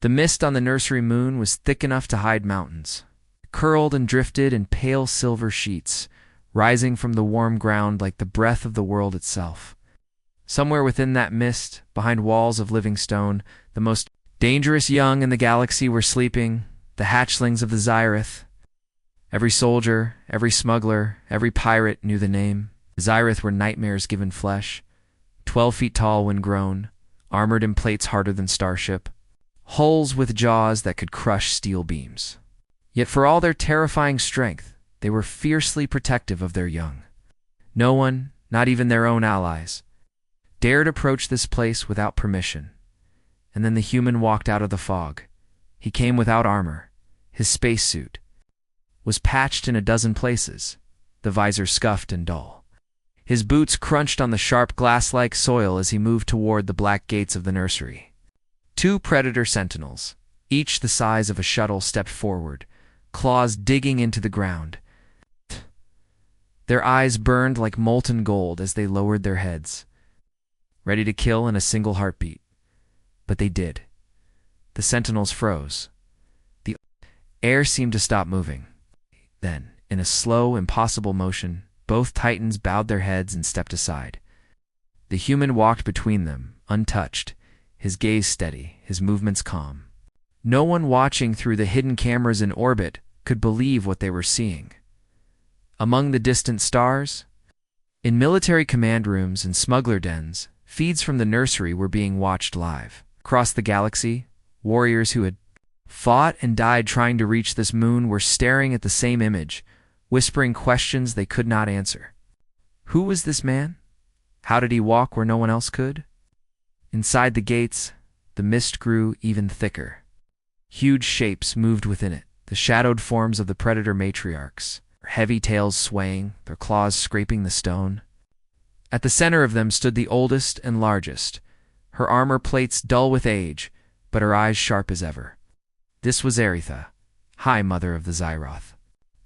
The mist on the nursery moon was thick enough to hide mountains. It curled and drifted in pale silver sheets, rising from the warm ground like the breath of the world itself. Somewhere within that mist, behind walls of living stone, the most dangerous young in the galaxy were sleeping, the hatchlings of the Zyrith. Every soldier, every smuggler, every pirate knew the name. The Zyrith were nightmares given flesh, 12 feet tall when grown, armored in plates harder than starship, hulls with jaws that could crush steel beams. Yet for all their terrifying strength, they were fiercely protective of their young. No one, not even their own allies, dared approach this place without permission. And then the human walked out of the fog. He came without armor. His spacesuit was patched in a dozen places, the visor scuffed and dull. His boots crunched on the sharp glass-like soil as he moved toward the black gates of the nursery. 2 predator sentinels, each the size of a shuttle, stepped forward, claws digging into the ground. Their eyes burned like molten gold as they lowered their heads, ready to kill in a single heartbeat. But they did. The sentinels froze. The air seemed to stop moving. Then, in a slow, impossible motion, both titans bowed their heads and stepped aside. The human walked between them, untouched, his gaze steady, his movements calm. No one watching through the hidden cameras in orbit could believe what they were seeing. Among the distant stars, in military command rooms and smuggler dens, feeds from the nursery were being watched live. Across the galaxy, warriors who had fought and died trying to reach this moon were staring at the same image, whispering questions they could not answer. Who was this man? How did he walk where no one else could? Inside the gates, the mist grew even thicker. Huge shapes moved within it, the shadowed forms of the predator matriarchs, their heavy tails swaying, their claws scraping the stone. At the center of them stood the oldest and largest, her armor plates dull with age, but her eyes sharp as ever. This was Aretha, High Mother of the Zyroth.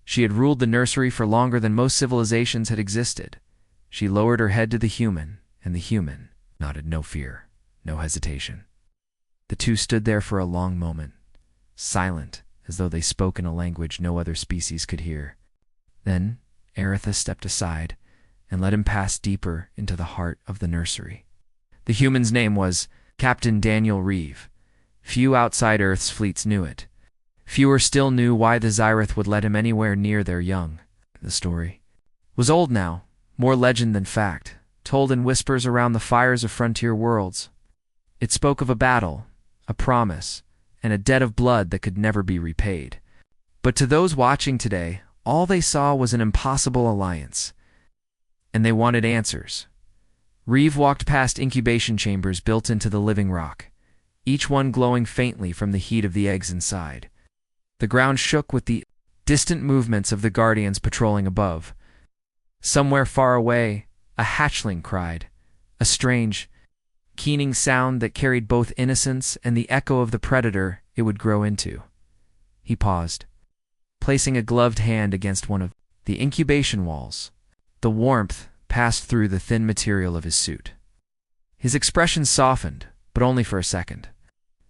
She had ruled the nursery for longer than most civilizations had existed. She lowered her head to the human, and the human nodded, no fear, no hesitation. The two stood there for a long moment, silent, as though they spoke in a language no other species could hear. Then Aretha stepped aside and let him pass deeper into the heart of the nursery. The human's name was Captain Daniel Reeve. Few outside Earth's fleets knew it. Fewer still knew why the Zyrith would let him anywhere near their young. The story was old now, more legend than fact, told in whispers around the fires of frontier worlds. It spoke of a battle, a promise, and a debt of blood that could never be repaid. But to those watching today, all they saw was an impossible alliance, and they wanted answers. Reeve walked past incubation chambers built into the living rock, each one glowing faintly from the heat of the eggs inside. The ground shook with the distant movements of the guardians patrolling above. Somewhere far away, a hatchling cried, a strange, keening sound that carried both innocence and the echo of the predator it would grow into. He paused, placing a gloved hand against one of the incubation walls. The warmth passed through the thin material of his suit. His expression softened, but only for a second.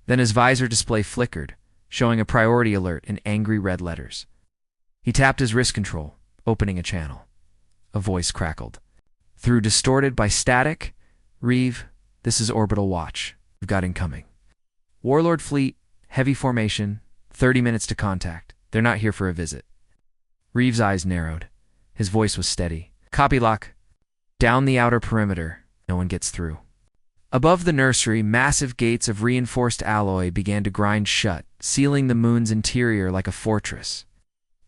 Then his visor display flickered, showing a priority alert in angry red letters. He tapped his wrist control, opening a channel. A voice crackled. Through distorted by static, Reeve, this is Orbital Watch. We've got incoming. Warlord Fleet, heavy formation, 30 minutes to contact. They're not here for a visit. Reeve's eyes narrowed. His voice was steady. Copy lock. Down the outer perimeter. No one gets through. Above the nursery, massive gates of reinforced alloy began to grind shut, sealing the moon's interior like a fortress.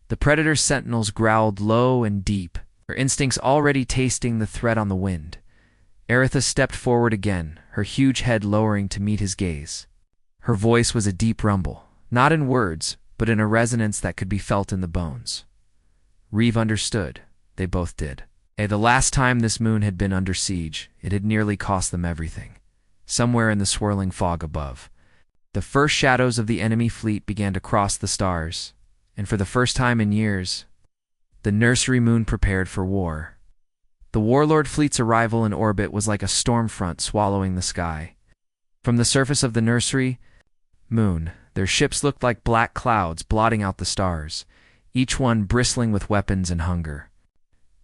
The predator sentinels growled low and deep, their instincts already tasting the threat on the wind. Aretha stepped forward again, her huge head lowering to meet his gaze. Her voice was a deep rumble, not in words, but in a resonance that could be felt in the bones. Reeve understood. They both did. The last time this moon had been under siege, it had nearly cost them everything. Somewhere in the swirling fog above, the first shadows of the enemy fleet began to cross the stars, and for the first time in years, the nursery moon prepared for war. The warlord fleet's arrival in orbit was like a storm front swallowing the sky. From the surface of the nursery, moon, their ships looked like black clouds blotting out the stars, each one bristling with weapons and hunger.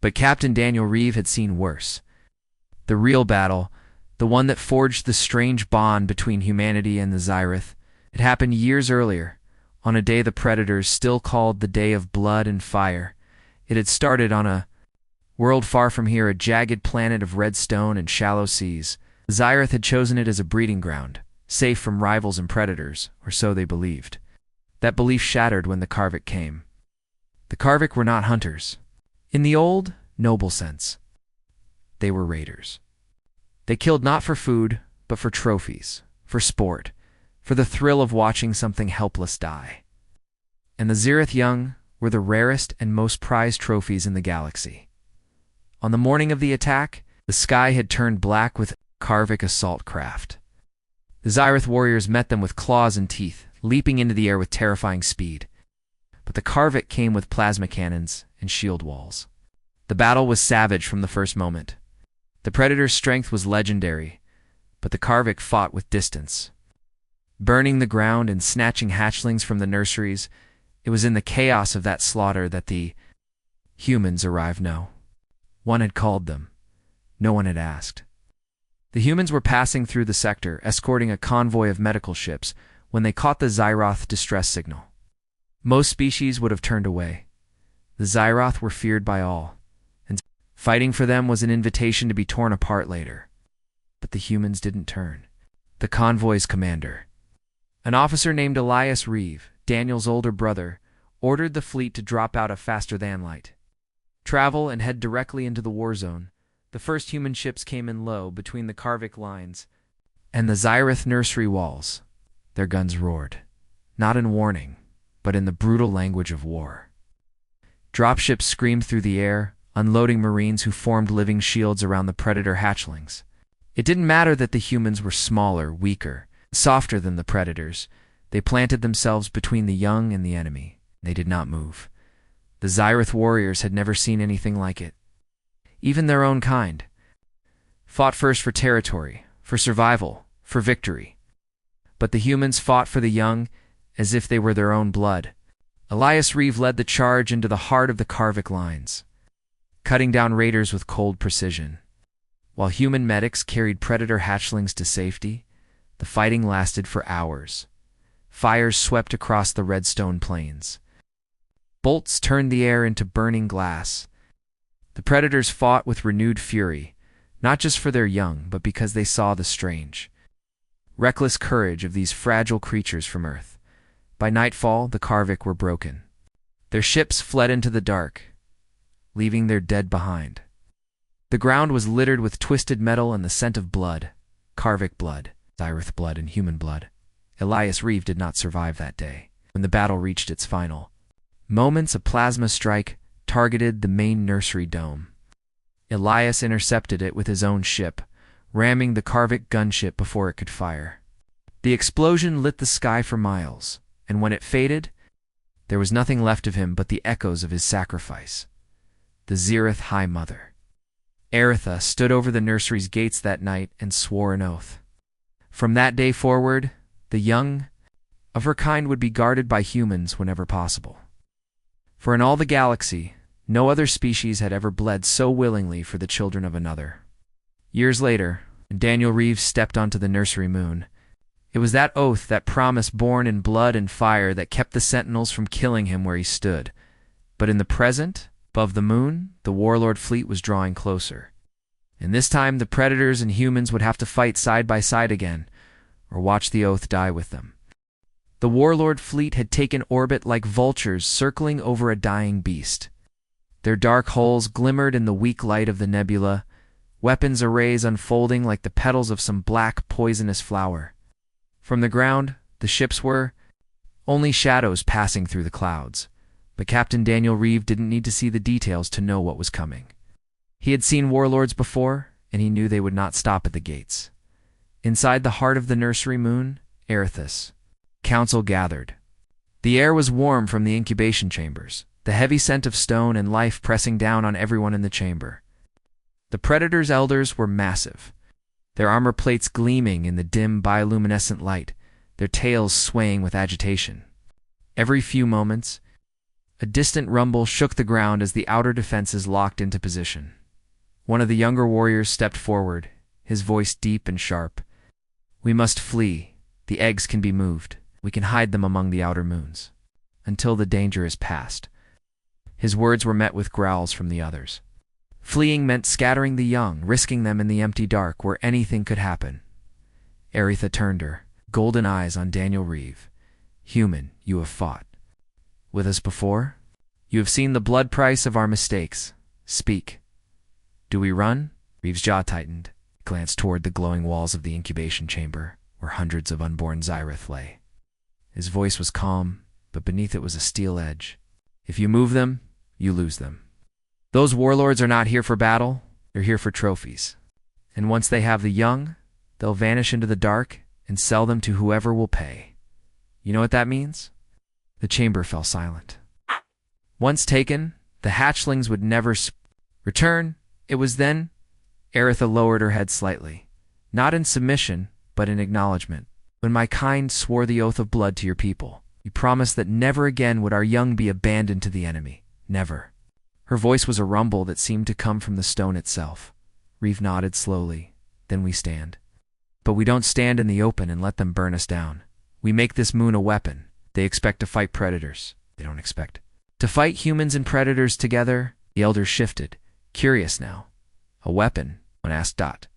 But Captain Daniel Reeve had seen worse. The real battle, the one that forged the strange bond between humanity and the Zyrith, it happened years earlier, on a day the Predators still called the Day of Blood and Fire. It had started on a world far from here, a jagged planet of red stone and shallow seas. The Zyrith had chosen it as a breeding ground, safe from rivals and predators, or so they believed. That belief shattered when the Karvik came. The Karvik were not hunters. In the old, noble sense, they were raiders. They killed not for food, but for trophies, for sport, for the thrill of watching something helpless die. And the Zyrith young were the rarest and most prized trophies in the galaxy. On the morning of the attack, the sky had turned black with Karvik assault craft. The Zyrith warriors met them with claws and teeth, leaping into the air with terrifying speed. But the Karvik came with plasma cannons and shield walls. The battle was savage from the first moment. The Predator's strength was legendary, but the Karvik fought with distance. Burning the ground and snatching hatchlings from the nurseries, it was in the chaos of that slaughter that the humans arrived. No one had called them. No one had asked. The humans were passing through the sector, escorting a convoy of medical ships, when they caught the Zyroth distress signal. Most species would have turned away. The Zyroth were feared by all, and fighting for them was an invitation to be torn apart later. But the humans didn't turn. The convoy's commander, an officer named Elias Reeve, Daniel's older brother, ordered the fleet to drop out of faster-than-light travel and head directly into the war zone. The first human ships came in low between the Karvik lines and the Zyrith nursery walls. Their guns roared, not in warning, but in the brutal language of war. Dropships screamed through the air, unloading Marines who formed living shields around the Predator hatchlings. It didn't matter that the humans were smaller, weaker, softer than the Predators. They planted themselves between the young and the enemy. They did not move. The Zyrith warriors had never seen anything like it. Even their own kind fought first for territory, for survival, for victory. But the humans fought for the young as if they were their own blood. Elias Reeve led the charge into the heart of the Karvik lines, cutting down raiders with cold precision. While human medics carried Predator hatchlings to safety, the fighting lasted for hours. Fires swept across the redstone plains. Bolts turned the air into burning glass. The Predators fought with renewed fury, not just for their young, but because they saw the strange, reckless courage of these fragile creatures from Earth. By nightfall, the Karvik were broken. Their ships fled into the dark, leaving their dead behind. The ground was littered with twisted metal and the scent of blood. Karvik blood, Zyrith blood, and human blood. Elias Reeve did not survive that day. When the battle reached its final moments, a plasma strike targeted the main nursery dome. Elias intercepted it with his own ship, ramming the Karvik gunship before it could fire. The explosion lit the sky for miles, and when it faded, there was nothing left of him but the echoes of his sacrifice. The Zyrith High Mother, Eritha, stood over the nursery's gates that night and swore an oath. From that day forward, the young of her kind would be guarded by humans whenever possible. For in all the galaxy, no other species had ever bled so willingly for the children of another. Years later, when Daniel Reeve stepped onto the nursery moon, it was that oath, that promise born in blood and fire, that kept the Sentinels from killing him where he stood. But in the present, above the moon, the Warlord fleet was drawing closer. And this time the Predators and humans would have to fight side by side again, or watch the oath die with them. The Warlord fleet had taken orbit like vultures circling over a dying beast. Their dark hulls glimmered in the weak light of the nebula, weapons arrays unfolding like the petals of some black, poisonous flower. From the ground, the ships were only shadows passing through the clouds. But Captain Daniel Reeve didn't need to see the details to know what was coming. He had seen warlords before, and he knew they would not stop at the gates. Inside the heart of the nursery moon, Erithus, council gathered. The air was warm from the incubation chambers, the heavy scent of stone and life pressing down on everyone in the chamber. The Predator's elders were massive, their armor plates gleaming in the dim bioluminescent light, their tails swaying with agitation. Every few moments, a distant rumble shook the ground as the outer defenses locked into position. One of the younger warriors stepped forward, his voice deep and sharp. "We must flee. The eggs can be moved. We can hide them among the outer moons, until the danger is past." His words were met with growls from the others. Fleeing meant scattering the young, risking them in the empty dark where anything could happen. Aretha turned her golden eyes on Daniel Reeve. "Human, you have fought with us before? You have seen the blood price of our mistakes. Speak. Do we run?" Reeve's jaw tightened. He glanced toward the glowing walls of the incubation chamber, where hundreds of unborn Xyrith lay. His voice was calm, but beneath it was a steel edge. "If you move them, you lose them. Those warlords are not here for battle, they're here for trophies. And once they have the young, they'll vanish into the dark and sell them to whoever will pay. You know what that means?" The chamber fell silent. Once taken, the hatchlings would never return. It was then Aretha lowered her head slightly, not in submission, but in acknowledgement. "When my kind swore the oath of blood to your people, you promised that never again would our young be abandoned to the enemy. Never." Her voice was a rumble that seemed to come from the stone itself. Reeve nodded slowly. "Then we stand. But we don't stand in the open and let them burn us down. We make this moon a weapon. They expect to fight predators. They don't expect to fight humans and predators together." The elders shifted, curious now. "A weapon?" one asked.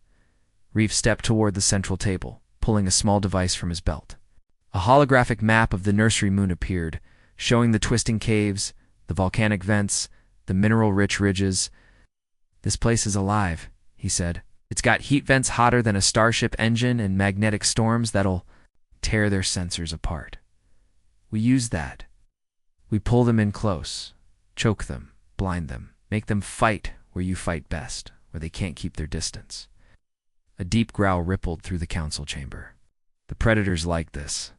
Reeve stepped toward the central table, pulling a small device from his belt. A holographic map of the nursery moon appeared, showing the twisting caves, the volcanic vents, the mineral-rich ridges. "This place is alive," he said. "It's got heat vents hotter than a starship engine and magnetic storms that'll tear their sensors apart. We use that. We pull them in close, choke them, blind them, make them fight where you fight best, where they can't keep their distance." A deep growl rippled through the council chamber. The predators liked this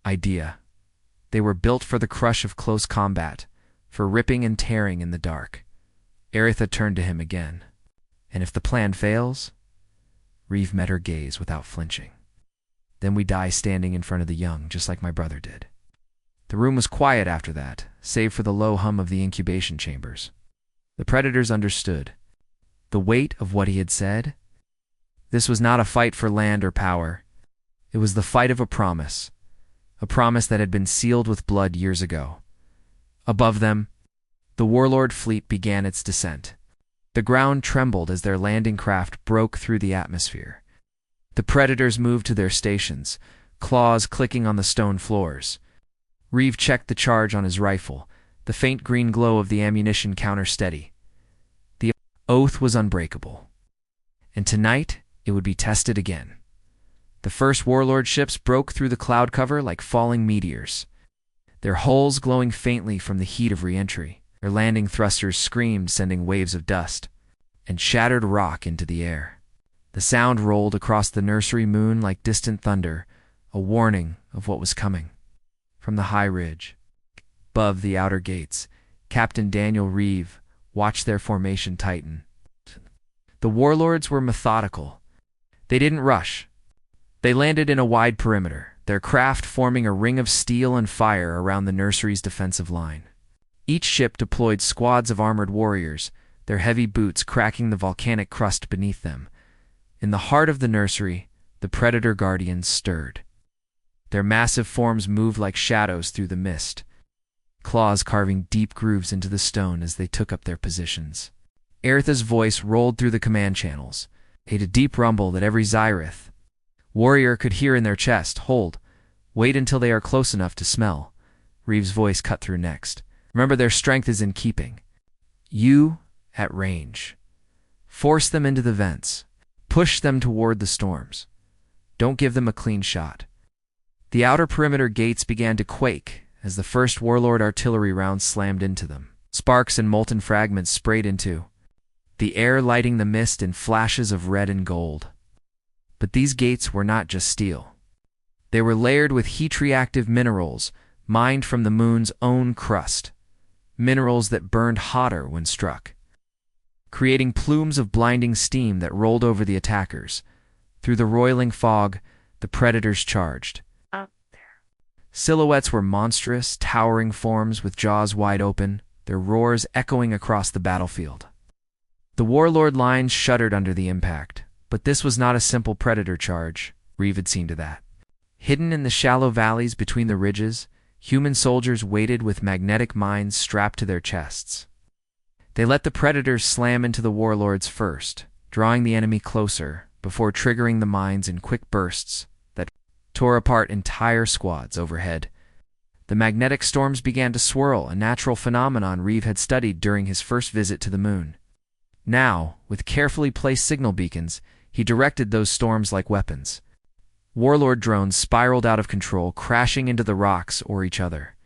idea. They were built for the crush of close combat, for ripping and tearing in the dark. Aretha turned to him again. "And if the plan fails?" Reeve met her gaze without flinching. "Then we die standing in front of the young, just like my brother did." The room was quiet after that, save for the low hum of the incubation chambers. The predators understood the weight of what he had said. This was not a fight for land or power. It was the fight of a promise that had been sealed with blood years ago. Above them, the warlord fleet began its descent. The ground trembled as their landing craft broke through the atmosphere. The predators moved to their stations, claws clicking on the stone floors. Reeve checked the charge on his rifle, the faint green glow of the ammunition counter steady. The oath was unbreakable. And tonight, it would be tested again. The first warlord ships broke through the cloud cover like falling meteors, their hulls glowing faintly from the heat of re-entry. Their landing thrusters screamed, sending waves of dust and shattered rock into the air. The sound rolled across the nursery moon like distant thunder, a warning of what was coming. From the high ridge, above the outer gates, Captain Daniel Reeve watched their formation tighten. The warlords were methodical. They didn't rush. They landed in a wide perimeter, their craft forming a ring of steel and fire around the nursery's defensive line. Each ship deployed squads of armored warriors, their heavy boots cracking the volcanic crust beneath them. In the heart of the nursery, the predator guardians stirred. Their massive forms moved like shadows through the mist, claws carving deep grooves into the stone as they took up their positions. Aretha's voice rolled through the command channels, a deep rumble that every Xyrith warrior could hear in their chest. "Hold. Wait until they are close enough to smell." Reeve's voice cut through next. "Remember, their strength is in keeping. You, at range. Force them into the vents. Push them toward the storms. Don't give them a clean shot." The outer perimeter gates began to quake as the first warlord artillery rounds slammed into them. Sparks and molten fragments sprayed into the air, lighting the mist in flashes of red and gold. But these gates were not just steel. They were layered with heat-reactive minerals mined from the moon's own crust, minerals that burned hotter when struck, creating plumes of blinding steam that rolled over the attackers. Through the roiling fog, the predators charged. Silhouettes were monstrous, towering forms with jaws wide open, their roars echoing across the battlefield. The warlord lines shuddered under the impact, but this was not a simple predator charge. Reeve had seen to that. Hidden in the shallow valleys between the ridges, human soldiers waited with magnetic mines strapped to their chests. They let the predators slam into the warlords first, drawing the enemy closer before triggering the mines in quick bursts that tore apart entire squads overhead. The magnetic storms began to swirl, a natural phenomenon Reeve had studied during his first visit to the moon. Now, with carefully placed signal beacons, he directed those storms like weapons. Warlord drones spiraled out of control, crashing into the rocks or each other.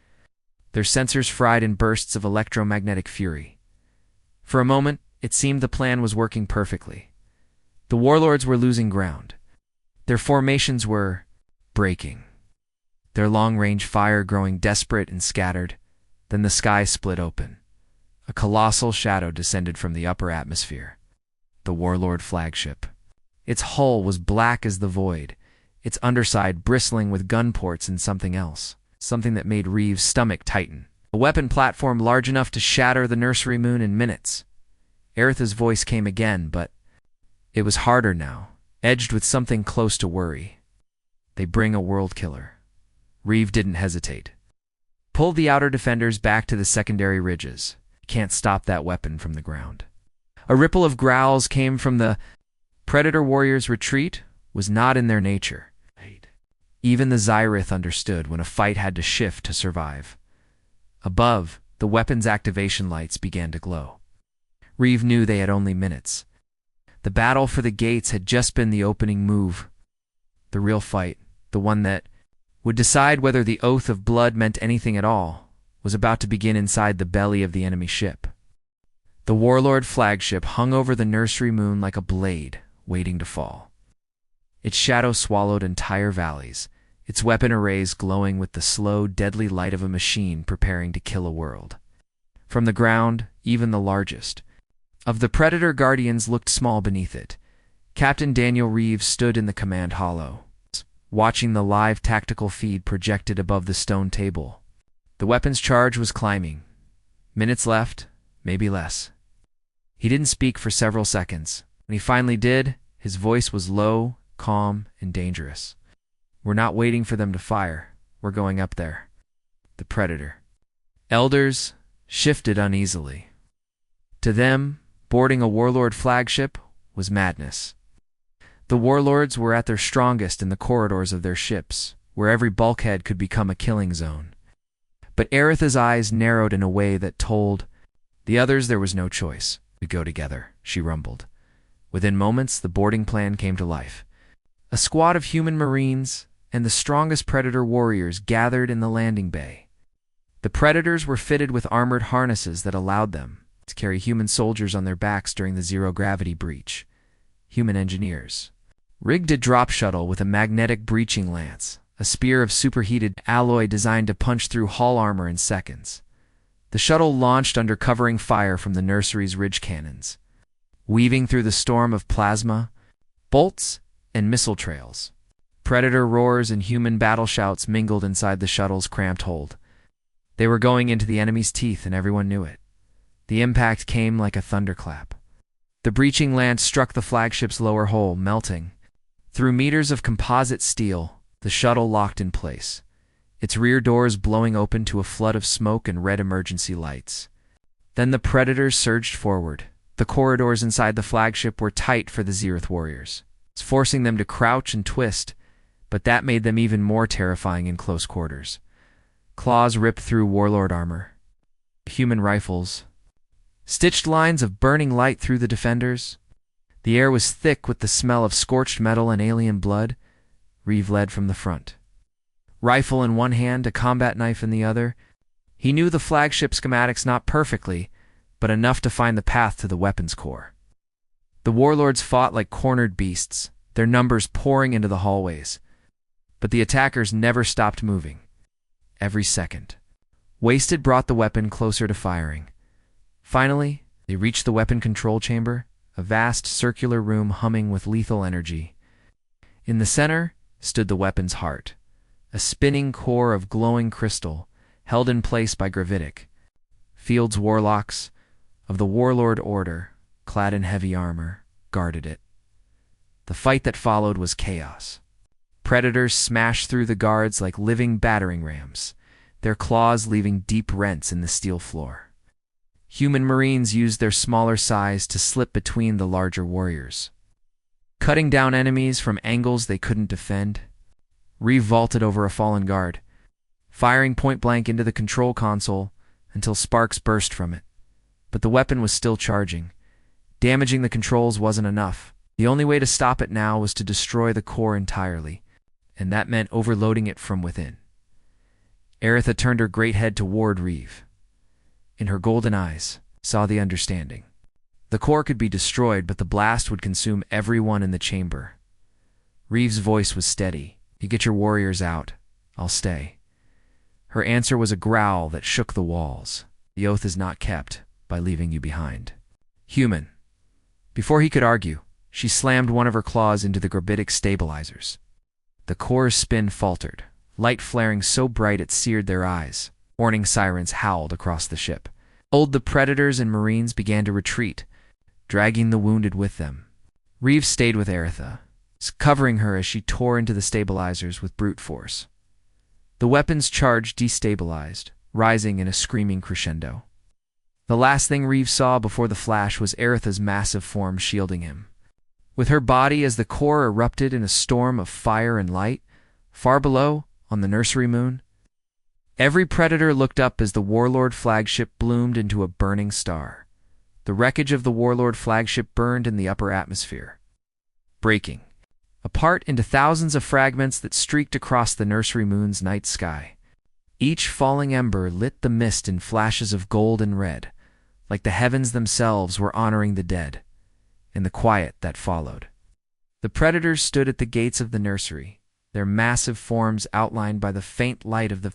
Their sensors fried in bursts of electromagnetic fury. For a moment, it seemed the plan was working perfectly. The warlords were losing ground. Their formations were breaking. Their long-range fire growing desperate and scattered. Then the sky split open. A colossal shadow descended from the upper atmosphere. The warlord flagship. Its hull was black as the void, its underside bristling with gun ports and something else, something that made Reeve's stomach tighten. A weapon platform large enough to shatter the nursery moon in minutes. Aerith's voice came again, but it was harder now, edged with something close to worry. They bring a world killer. Reeve didn't hesitate. Pulled the outer defenders back to the secondary ridges. Can't stop that weapon from the ground. A ripple of growls came from the Predator warriors' retreat was not in their nature. Even the Xyrith understood when a fight had to shift to survive. Above, the weapon's activation lights began to glow. Reeve knew they had only minutes. The battle for the gates had just been the opening move. The real fight, the one that would decide whether the oath of blood meant anything at all, was about to begin inside the belly of the enemy ship. The warlord flagship hung over the nursery moon like a blade, waiting to fall. Its shadow swallowed entire valleys, its weapon arrays glowing with the slow, deadly light of a machine preparing to kill a world. From the ground, even the largest of the Predator Guardians looked small beneath it. Captain Daniel Reeves stood in the command hollow, watching the live tactical feed projected above the stone table. The weapon's charge was climbing. Minutes left, maybe less. He didn't speak for several seconds. When he finally did, his voice was low, calm, and dangerous. We're not waiting for them to fire. We're going up there. The Predator. Elders shifted uneasily. To them, boarding a warlord flagship was madness. The warlords were at their strongest in the corridors of their ships, where every bulkhead could become a killing zone. But Aerith's eyes narrowed in a way that told the others there was no choice. We go together, she rumbled. Within moments, the boarding plan came to life. A squad of human marines and the strongest Predator warriors gathered in the landing bay. The Predators were fitted with armored harnesses that allowed them to carry human soldiers on their backs during the zero-gravity breach. Human engineers. Rigged a drop shuttle with a magnetic breaching lance, a spear of superheated alloy designed to punch through hull armor in seconds. The shuttle launched under covering fire from the nursery's ridge cannons, weaving through the storm of plasma, bolts, and missile trails. Predator roars and human battle shouts mingled inside the shuttle's cramped hold. They were going into the enemy's teeth, and everyone knew it. The impact came like a thunderclap. The breaching lance struck the flagship's lower hull, melting. Through meters of composite steel, the shuttle locked in place, its rear doors blowing open to a flood of smoke and red emergency lights. Then the Predators surged forward. The corridors inside the flagship were tight for the Xyrith warriors, forcing them to crouch and twist, but that made them even more terrifying in close quarters. Claws ripped through warlord armor. Human rifles stitched lines of burning light through the defenders. The air was thick with the smell of scorched metal and alien blood. Reeve led from the front. Rifle in one hand, a combat knife in the other. He knew the flagship schematics not perfectly, but enough to find the path to the weapons core. The warlords fought like cornered beasts, their numbers pouring into the hallways. But the attackers never stopped moving. Every second. Wasted brought the weapon closer to firing. Finally, they reached the weapon control chamber, a vast circular room humming with lethal energy. In the center stood the weapon's heart, a spinning core of glowing crystal, held in place by gravitic. Field's warlocks, of the warlord order, clad in heavy armor, guarded it. The fight that followed was chaos. Predators smashed through the guards like living battering rams, their claws leaving deep rents in the steel floor. Human Marines used their smaller size to slip between the larger warriors, cutting down enemies from angles they couldn't defend. Reeve vaulted over a fallen guard, firing point-blank into the control console until sparks burst from it. But the weapon was still charging. Damaging the controls wasn't enough. The only way to stop it now was to destroy the core entirely, and that meant overloading it from within. Aerith turned her great head toward Reeve. In her golden eyes, saw the understanding. The core could be destroyed, but the blast would consume everyone in the chamber. Reeve's voice was steady. "You get your warriors out. I'll stay." Her answer was a growl that shook the walls. "The oath is not kept by leaving you behind." "Human." Before he could argue, she slammed one of her claws into the gravitic stabilizers. The core's spin faltered, light flaring so bright it seared their eyes. Warning sirens howled across the ship. The Predators and Marines began to retreat, dragging the wounded with them. Reeve stayed with Aerith, covering her as she tore into the stabilizers with brute force. The weapon's charge destabilized, rising in a screaming crescendo. The last thing Reeve saw before the flash was Aerith's massive form shielding him. With her body as the core erupted in a storm of fire and light, far below, on the nursery moon, every Predator looked up as the Warlord flagship bloomed into a burning star. The wreckage of the Warlord flagship burned in the upper atmosphere, breaking apart into thousands of fragments that streaked across the nursery moon's night sky. Each falling ember lit the mist in flashes of gold and red, like the heavens themselves were honoring the dead. In the quiet that followed, the Predators stood at the gates of the nursery, their massive forms outlined by the faint light of the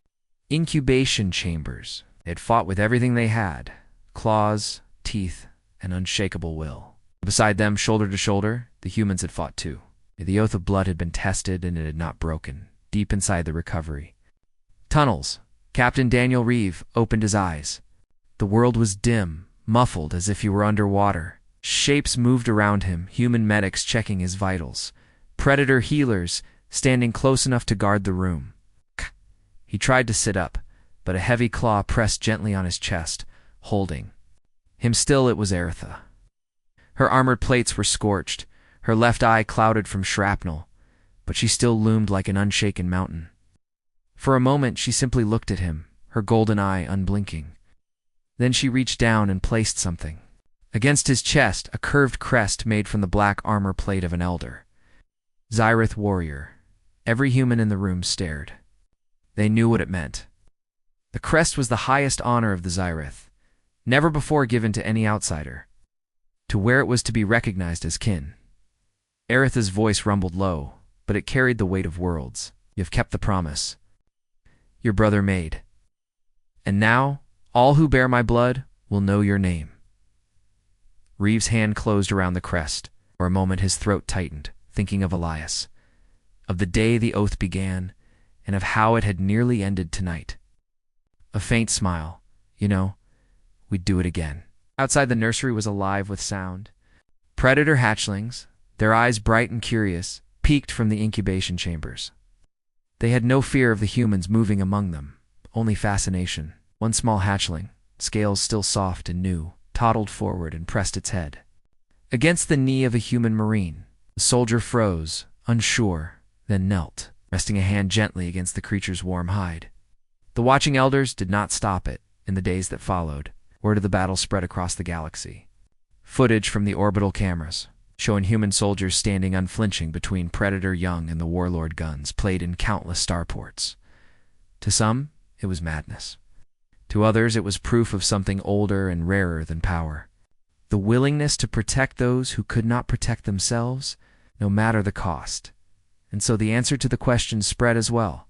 incubation chambers. They had fought with everything they had: claws, teeth, and unshakable will. Beside them, shoulder to shoulder, the humans had fought too. The oath of blood had been tested, and it had not broken, deep inside the recovery. Tunnels. Captain Daniel Reeve opened his eyes. The world was dim, muffled as if he were underwater. Shapes moved around him, human medics checking his vitals. Predator healers standing close enough to guard the room. He tried to sit up, but a heavy claw pressed gently on his chest, holding him still. It was Aerith. Her armored plates were scorched, her left eye clouded from shrapnel, but she still loomed like an unshaken mountain. For a moment she simply looked at him, her golden eye unblinking. Then she reached down and placed something against his chest, a curved crest made from the black armor plate of an elder. Zyrith warrior. Every human in the room stared. They knew what it meant. The crest was the highest honor of the Zyrith, never before given to any outsider. To wear it was to be recognized as kin. Aerith's voice rumbled low, but it carried the weight of worlds. "You've kept the promise your brother made. And now, all who bear my blood will know your name." Reeve's hand closed around the crest. For a moment his throat tightened, thinking of Elias, of the day the oath began, and of how it had nearly ended tonight. A faint smile. "You know, we'd do it again." Outside the nursery was alive with sound. Predator hatchlings, their eyes bright and curious, peeked from the incubation chambers. They had no fear of the humans moving among them, only fascination. One small hatchling, scales still soft and new, toddled forward and pressed its head against the knee of a human Marine. The soldier froze, unsure, then knelt, resting a hand gently against the creature's warm hide. The watching elders did not stop it. In the days that followed, word of the battle spread across the galaxy. Footage from the orbital cameras, showing human soldiers standing unflinching between Predator young and the Warlord guns, played in countless starports. To some, it was madness. To others, it was proof of something older and rarer than power. The willingness to protect those who could not protect themselves, no matter the cost. And so the answer to the question spread as well.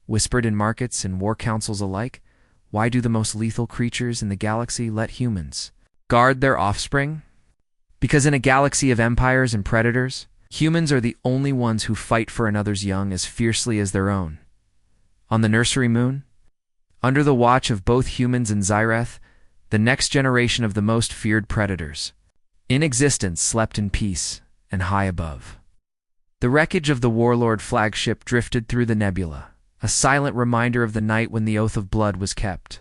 Whispered in markets and war councils alike, why do the most lethal creatures in the galaxy let humans guard their offspring? Because in a galaxy of empires and predators, humans are the only ones who fight for another's young as fiercely as their own. On the nursery moon, under the watch of both humans and Zyreth, the next generation of the most feared predators in existence slept in peace and high above. The wreckage of the Warlord flagship drifted through the nebula, a silent reminder of the night when the Oath of Blood was kept.